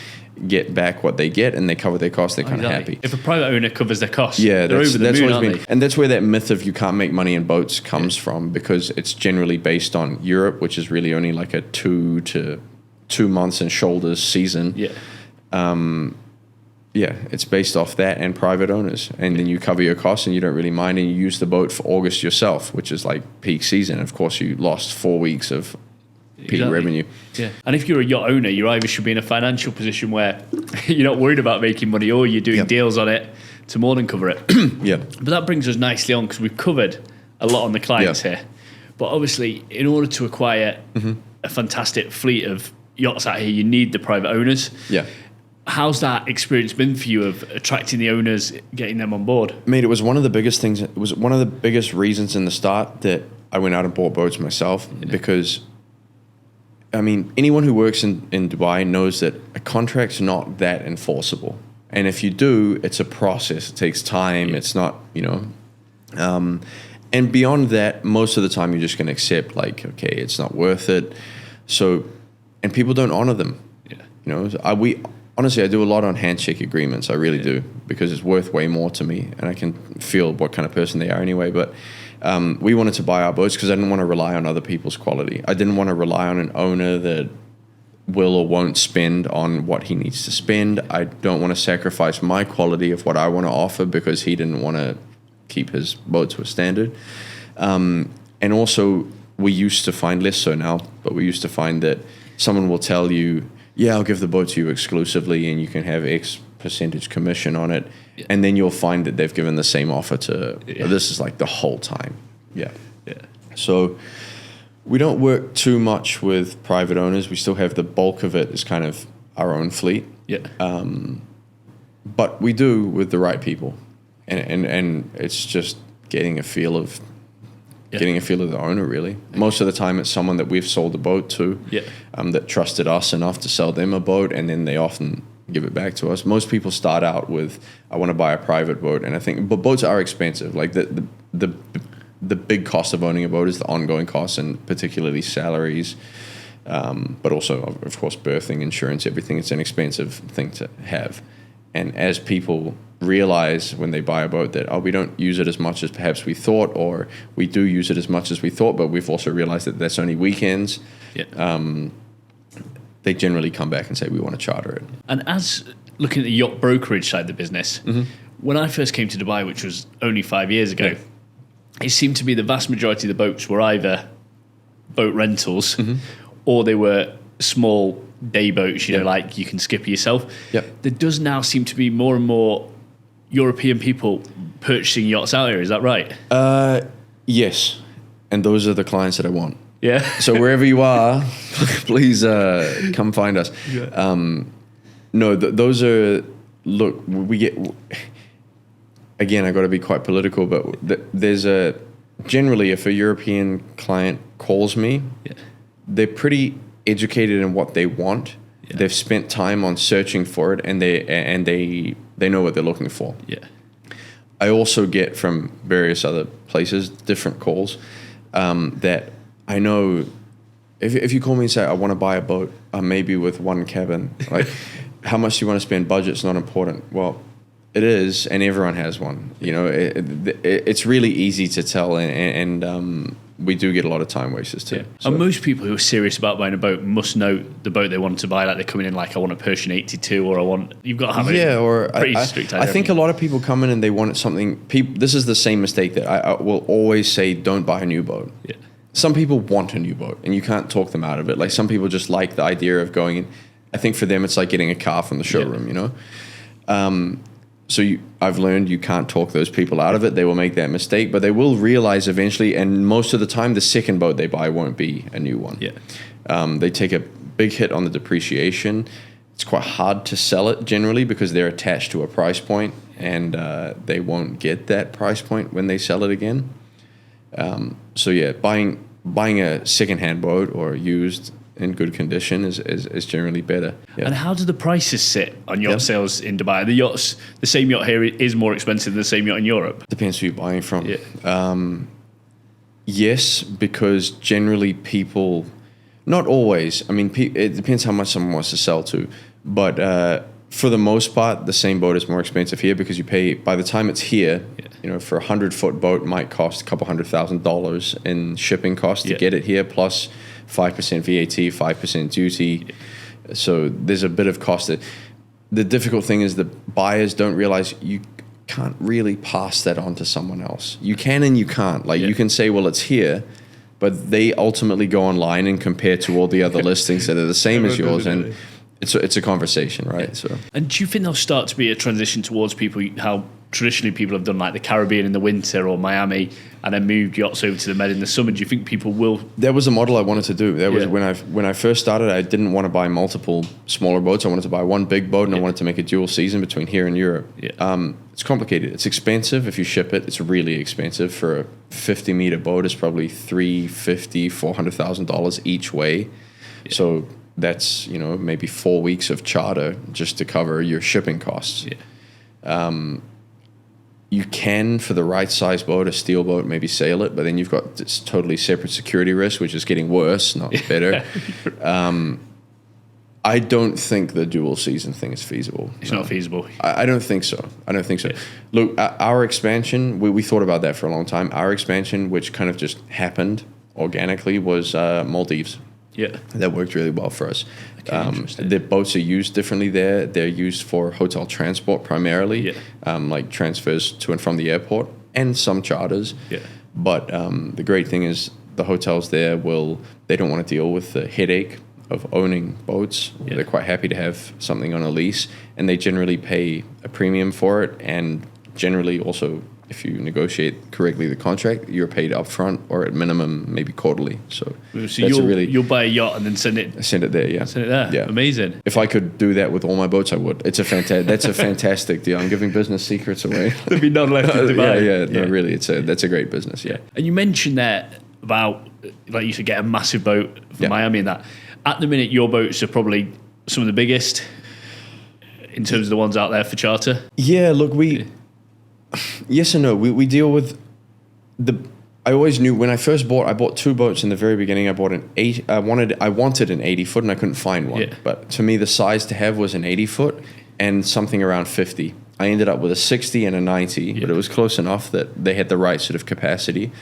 get back what they get and they cover their costs. They're kind of happy. If a private owner covers their costs, they're over the moon, aren't they? And that's where that myth of you can't make money in boats comes from, because it's generally based on Europe, which is really only like a 2 to 2 months and shoulders season. It's based off that and private owners. And then you cover your costs and you don't really mind, and you use the boat for August yourself, which is like peak season. Of course, you lost 4 weeks of peak revenue. Yeah. And if you're a yacht owner, you either should be in a financial position where you're not worried about making money, or you're doing deals on it to more than cover it. But that brings us nicely on, because we've covered a lot on the clients here. But obviously, in order to acquire a fantastic fleet of yachts out here, you need the private owners. How's that experience been for you of attracting the owners, getting them on board? Mate, it was one of the biggest things. It was one of the biggest reasons in the start that I went out and bought boats myself, because, I mean, anyone who works in Dubai knows that a contract's not that enforceable. And if you do, it's a process. It takes time. It's not, and beyond that, most of the time you're just going to accept, like, okay, it's not worth it. So, and people don't honor them. Honestly, I do a lot on handshake agreements. I really do, because it's worth way more to me, and I can feel what kind of person they are anyway. But we wanted to buy our boats because I didn't want to rely on other people's quality. I didn't want to rely on an owner that will or won't spend on what he needs to spend. I don't want to sacrifice my quality of what I want to offer because he didn't want to keep his boat to a standard. And also, we used to find, less so now, but we used to find that someone will tell you, yeah, I'll give the boat to you exclusively and you can have X percentage commission on it. And then you'll find that they've given the same offer to, this is like the whole time. So we don't work too much with private owners. We still have the bulk of it is kind of our own fleet. But we do with the right people. And it's just getting a feel of the owner, really. Most of the time, it's someone that we've sold a boat to, that trusted us enough to sell them a boat, and then they often give it back to us. Most people start out with, I want to buy a private boat, and I think, but boats are expensive. Like the big cost of owning a boat is the ongoing costs, and particularly salaries, but also, of course, berthing, insurance, everything. It's an expensive thing to have. And as people realize when they buy a boat that, we don't use it as much as perhaps we thought, or we do use it as much as we thought, but we've also realized that that's only weekends, they generally come back and say, we want to charter it. And as looking at the yacht brokerage side of the business, when I first came to Dubai, which was only 5 years ago, it seemed to be the vast majority of the boats were either boat rentals or they were small day boats, like you can skip yourself. There does now seem to be more and more European people purchasing yachts out here. Is that right? Yes. And those are the clients that I want. Yeah. So wherever you are, please come find us. No, those are, look, we get, again, I got to be quite political, but there's generally if a European client calls me, they're pretty educated in what they want. They've spent time on searching for it, and they know what they're looking for. I also get from various other places different calls that I know. If you call me and say I want to buy a boat, maybe with one cabin, like how much do you want to spend? Budget's not important. Well, it is, and everyone has one. You know, it's really easy to tell, and we do get a lot of time wasters too. Yeah. So. And most people who are serious about buying a boat must know the boat they want to buy. Like they're coming in like, I want a Persian 82, or you've got to have a pretty strict idea. I think a lot of people come in and they want something. This is the same mistake that I will always say: don't buy a new boat. Yeah. Some people want a new boat, and you can't talk them out of it. Like some people just like the idea of going in. I think for them, it's like getting a car from the showroom. You know. I've learned you can't talk those people out of it. They will make that mistake, but they will realize eventually, and most of the time, the second boat they buy won't be a new one. Yeah. They take a big hit on the depreciation. It's quite hard to sell it generally because they're attached to a price point, and they won't get that price point when they sell it again. Buying a second-hand boat or used in good condition is generally better. Yeah. And how do the prices sit on yacht sales in Dubai? The same yacht here is more expensive than the same yacht in Europe. Depends who you're buying from. Yeah. Yes, because generally people, not always. I mean, it depends how much someone wants to sell to, but for the most part, the same boat is more expensive here because you pay by the time it's here. Yeah. You know, for a 100-foot boat, might cost a couple $100,000 in shipping costs to get it here, plus 5% VAT, 5% duty. Yeah. So there's a bit of cost. The difficult thing is the buyers don't realize you can't really pass that on to someone else. You can and you can't. Like you can say, well, it's here, but they ultimately go online and compare to all the other listings that are the same as yours, and it's a conversation, right? Yeah. So. And do you think there'll start to be a transition towards people, how traditionally people have done like the Caribbean in the winter or Miami and then moved yachts over to the Med in the summer? Do you think people will? That was a model I wanted to do. That was when I first started, I didn't want to buy multiple smaller boats. I wanted to buy one big boat, and I wanted to make a dual season between here and Europe. Yeah. It's complicated. It's expensive if you ship it. It's really expensive. For a 50-meter boat, it's probably $400,000 each way. Yeah. So that's, maybe 4 weeks of charter just to cover your shipping costs. Yeah. You can, for the right size boat, a steel boat, maybe sail it, but then you've got this totally separate security risk, which is getting worse, not better. I don't think the dual season thing is feasible. It's not feasible. I don't think so. Yeah. Look, our expansion, we thought about that for a long time. Our expansion, which kind of just happened organically, was Maldives. Yeah, that worked really well for us. The boats are used differently there. They're used for hotel transport primarily, like transfers to and from the airport, and some charters. Yeah. But the great thing is the hotels there they don't want to deal with the headache of owning boats. Yeah. They're quite happy to have something on a lease, and they generally pay a premium for it, and generally also, if you negotiate correctly the contract, you're paid upfront or at minimum maybe quarterly. So you'll buy a yacht and then send it there. Yeah, send it there. Yeah, amazing. If I could do that with all my boats, I would. That's a fantastic deal. I'm giving business secrets away. There'd be none left to buy. No, really, that's a great business. Yeah. And you mentioned there about, like you should get a massive boat for Miami and that. At the minute, your boats are probably some of the biggest in terms of the ones out there for charter. Yeah, look, yes and no. We deal with I always knew when I first I bought two boats in the very beginning. I bought I wanted an 80-foot and I couldn't find one. Yeah. But to me, the size to have was an 80-foot and something around 50. I ended up with a 60 and a 90, but it was close enough that they had the right sort of capacity.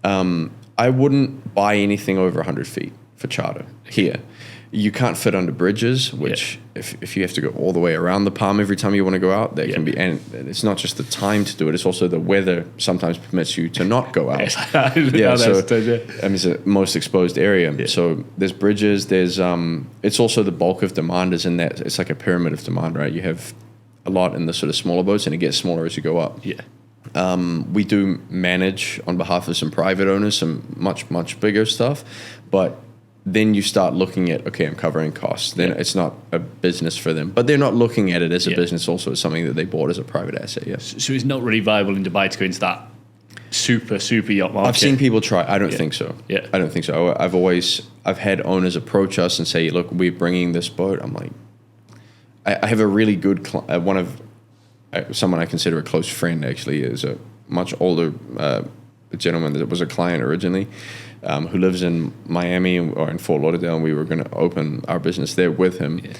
I wouldn't buy anything over 100 feet for charter here. You can't fit under bridges, which if you have to go all the way around the palm every time you want to go out, that can be, and it's not just the time to do it, it's also the weather sometimes permits you to not go out. So it's the most exposed area. Yeah. So there's bridges, there's it's also the bulk of demand is in that, it's like a pyramid of demand, right? You have a lot in the sort of smaller boats and it gets smaller as you go up. Yeah. We do manage on behalf of some private owners, some much, much bigger stuff, but then you start looking at, okay, I'm covering costs. Then it's not a business for them. But they're not looking at it as a business also. It's something that they bought as a private asset, yes. So it's not really viable in Dubai to go into that super yacht market? I've seen people try. I don't think so. Yeah. I don't think so. I've had owners approach us and say, look, we're bringing this boat. I'm like, I have a really good, someone I consider a close friend actually, is a much older gentleman that was a client originally, who lives in Miami or in Fort Lauderdale, and we were going to open our business there with him. Yeah.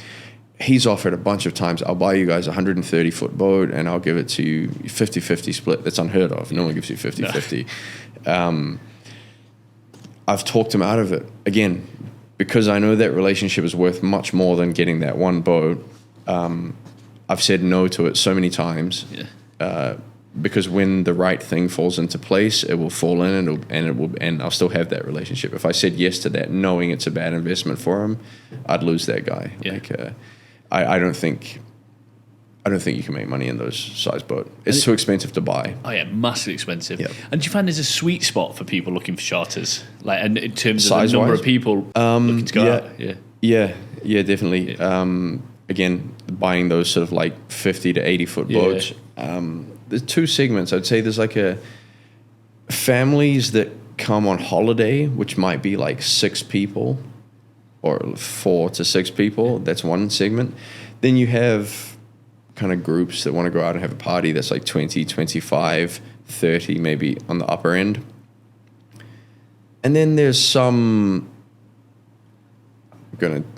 he's offered a bunch of times, I'll buy you guys a 130-foot boat and I'll give it to you 50-50 split. That's unheard of. No one gives you 50-50. I've talked him out of it. Again, because I know that relationship is worth much more than getting that one boat. I've said no to it so many times. Because when the right thing falls into place, it will fall in and I'll still have that relationship. If I said yes to that, knowing it's a bad investment for him, I'd lose that guy. Yeah. Like, I don't think you can make money in those size boat. It's too expensive to buy. Oh yeah, massively expensive. Yep. And do you find there's a sweet spot for people looking for charters, like, and in terms of Size-wise? the number of people looking to go out? Yeah, definitely. Yeah. Again, buying those sort of like 50 to 80-foot boats. There's two segments. I'd say there's like families that come on holiday, which might be like 6 people or 4 to 6 people. That's one segment. Then you have kind of groups that want to go out and have a party that's like 20, 25, 30 maybe on the upper end. And then there's some, I'm going to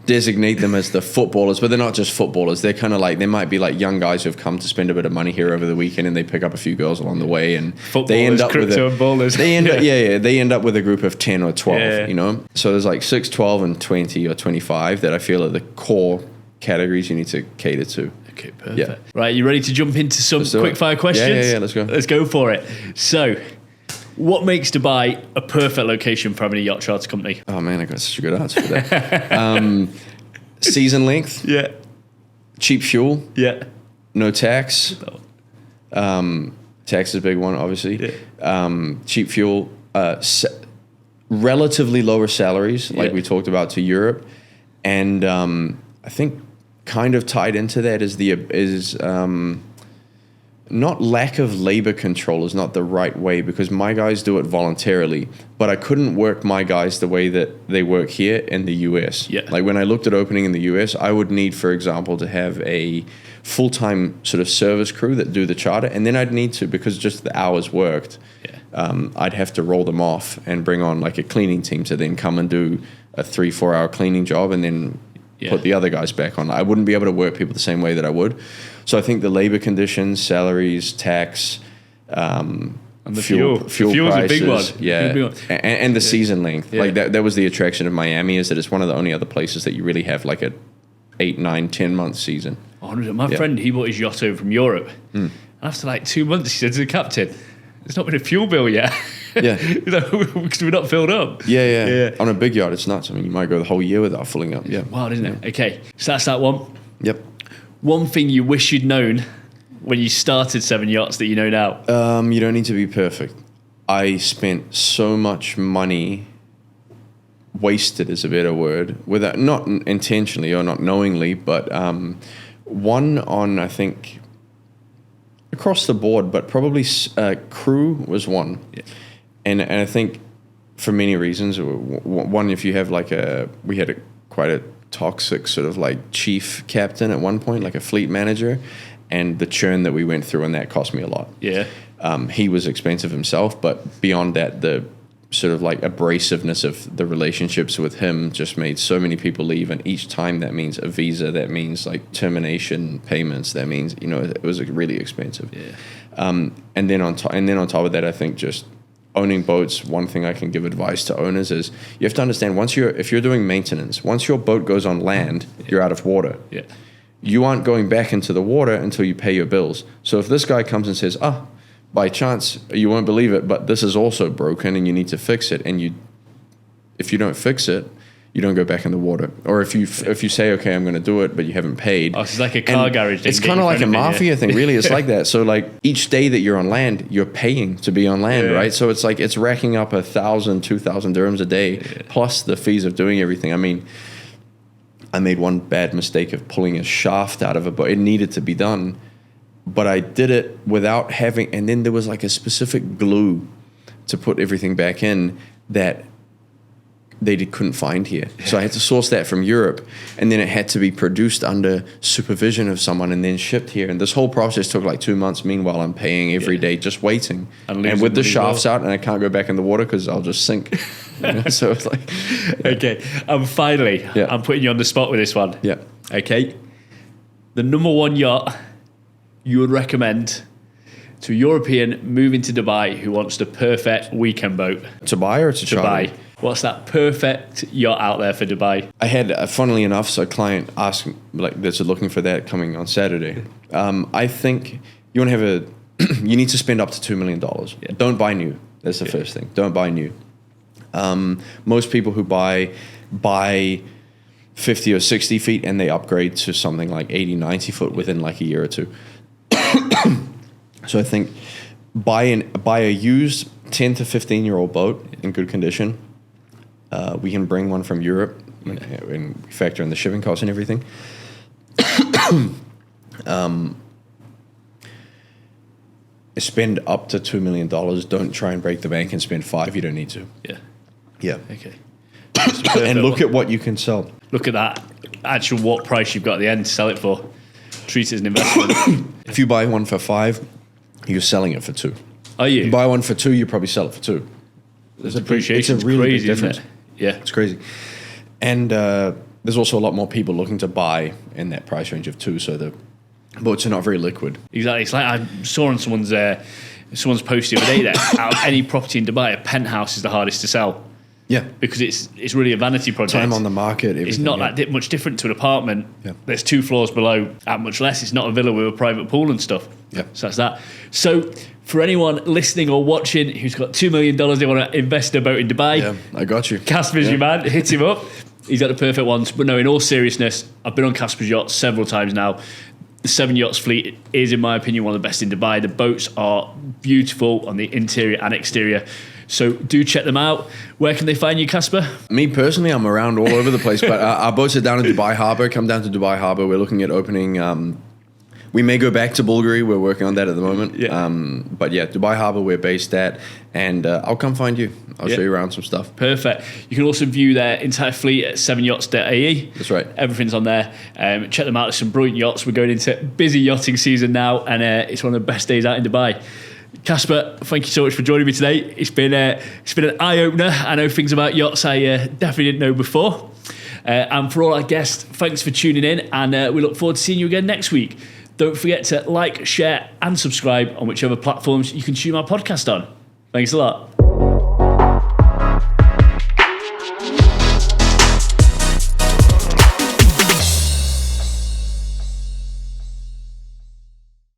designate them as the footballers, but they're not just footballers. They're kind of like, they might be like young guys who've come to spend a bit of money here over the weekend and they pick up a few girls along the way and they end up with and ballers. they end up with a group of 10 or 12, you know? So there's like 6, 12 and 20 or 25 that I feel are the core categories you need to cater to. Okay, perfect. Right, you ready to jump into some quick fire questions? Yeah, let's go. Let's go for it. So, what makes Dubai a perfect location for having a yacht charter company? Oh man, I got such a good answer for that. Season length. Yeah. Cheap fuel. Yeah. No tax. Tax is a big one, obviously. Yeah. Cheap fuel. Relatively lower salaries, like we talked about, to Europe. And I think kind of tied into that is not lack of labor control is not the right way, because my guys do it voluntarily, but I couldn't work my guys the way that they work here in the US. Yeah. Like when I looked at opening in the US, I would need, for example, to have a full-time sort of service crew that do the charter, and then I'd need to, because just the hours worked, I'd have to roll them off and bring on like a cleaning team to then come and do a 3-4 hour cleaning job and then put the other guys back on. I wouldn't be able to work people the same way that I would. So I think the labor conditions, salaries, tax, And the fuel fuel's prices, a big one. yeah, Big one. and the season length. Yeah. Like that was the attraction of Miami, is that it's one of the only other places that you really have like a 8, 9, 10 month season. 100. My friend, he bought his yacht over from Europe. And after like 2 months, he said to the captain, "There's not been a fuel bill yet." Yeah. Because we're not filled up. Yeah. On a big yacht, it's nuts. I mean, you might go the whole year without filling up. Yeah. Wild, isn't it? Okay, so that's that one. Yep. One thing you wish you'd known when you started Seven Yachts that you know now. You don't need to be perfect. I spent so much money, wasted is a better word, without, not intentionally or not knowingly, but one on, I think, across the board, but probably crew was one. Yeah. And I think for many reasons, one, if you have like we had quite a toxic sort of like chief captain at one point, like a fleet manager, and the churn that we went through, and that cost me a lot. Yeah. He was expensive himself, but beyond that, the sort of like abrasiveness of the relationships with him just made so many people leave, and each time that means a visa, that means like termination payments, that means, you know, it was really expensive. Yeah. And then on top of that, I think just owning boats, one thing I can give advice to owners is you have to understand, if you're doing maintenance, once your boat goes on land, you're out of water. Yeah. You aren't going back into the water until you pay your bills. So if this guy comes and says, by chance, you won't believe it, but this is also broken and you need to fix it, and if you don't fix it, you don't go back in the water. Or if you say, okay, I'm going to do it, but you haven't paid. Oh, so it's like a car garage thing. It's kind of like a mafia thing, really. It's like that. So like each day that you're on land, you're paying to be on land, right? So it's like, it's racking up 1,000, 2,000 dirhams a day, plus the fees of doing everything. I mean, I made one bad mistake of pulling a shaft out of a boat. It needed to be done, but I did it without having, and then there was like a specific glue to put everything back in that they couldn't find here. So I had to source that from Europe, and then it had to be produced under supervision of someone and then shipped here. And this whole process took like 2 months. Meanwhile, I'm paying every day just waiting. And with the shafts out, and I can't go back in the water because I'll just sink. You know? So it's like... Okay. Finally, I'm putting you on the spot with this one. Yeah. Okay. The number one yacht you would recommend to a European moving to Dubai who wants the perfect weekend boat. To buy or to charter? Dubai. What's that perfect yacht out there for Dubai? I had, funnily enough, so a client asked, like, that's looking for that coming on Saturday. I think you want to have you need to spend up to $2 million. Yeah. Don't buy new. That's the first thing. Don't buy new. Most people who buy 50 or 60 feet and they upgrade to something like 80, 90 foot within like a year or two. So I think buy a used 10 to 15-year-old boat in good condition. We can bring one from Europe and factor in the shipping costs and everything. Spend up to $2 million. Don't try and break the bank and spend $5 million. You don't need to. Yeah. Yeah. Okay. And look at what you can sell. Look at that actual what price you've got at the end to sell it for. Treat it as an investment. If you buy one for $5 million, you're selling it for $2 million. Are you? You buy one for $2 million, you probably sell it for $2 million. There's appreciation. It's a really crazy, big difference. isn't it? Yeah. It's crazy. And there's also a lot more people looking to buy in that price range of $2 million, so the boats are not very liquid. Exactly. It's like I saw on someone's post the other day that out of any property in Dubai, a penthouse is the hardest to sell. Yeah. Because it's really a vanity project. Time on the market. It's not that much different to an apartment. Yeah. There's 2 floors below, at much less. It's not a villa with a private pool and stuff. Yeah. So that's that. So for anyone listening or watching who's got $2 million they want to invest in a boat in Dubai, Yeah, I got you. Casper's your man. Hit him up. He's got the perfect ones. But no, in all seriousness, I've been on Kasper's yacht several times now. The Seven Yachts fleet is, in my opinion, one of the best in Dubai. The boats are beautiful on the interior and exterior. So do check them out. Where can they find you, Casper? Me personally, I'm around all over the place, but our boats are down in Dubai Harbour. Come down to Dubai Harbour. We're looking at opening... we may go back to Bulgaria. We're working on that at the moment. Yeah. But yeah, Dubai Harbour we're based at. And I'll come find you. I'll show you around some stuff. Perfect. You can also view their entire fleet at 7yachts.ae. That's right. Everything's on there. Check them out. There's some brilliant yachts. We're going into busy yachting season now, and it's one of the best days out in Dubai. Casper, thank you so much for joining me today. It's been an eye-opener. I know things about yachts I definitely didn't know before. And for all our guests, thanks for tuning in, and we look forward to seeing you again next week. Don't forget to like, share, and subscribe on whichever platforms you consume our podcast on. Thanks a lot.